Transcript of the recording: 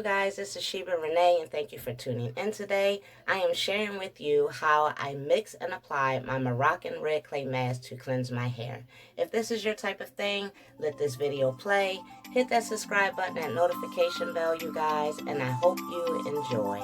you guys, this is Sheba Renee and thank you for tuning in today. I am sharing with you how I mix and apply my Moroccan red clay mask to cleanse my hair. If this is your type of thing, let this video play. Hit that subscribe button and notification bell, you guys, and I hope you enjoy.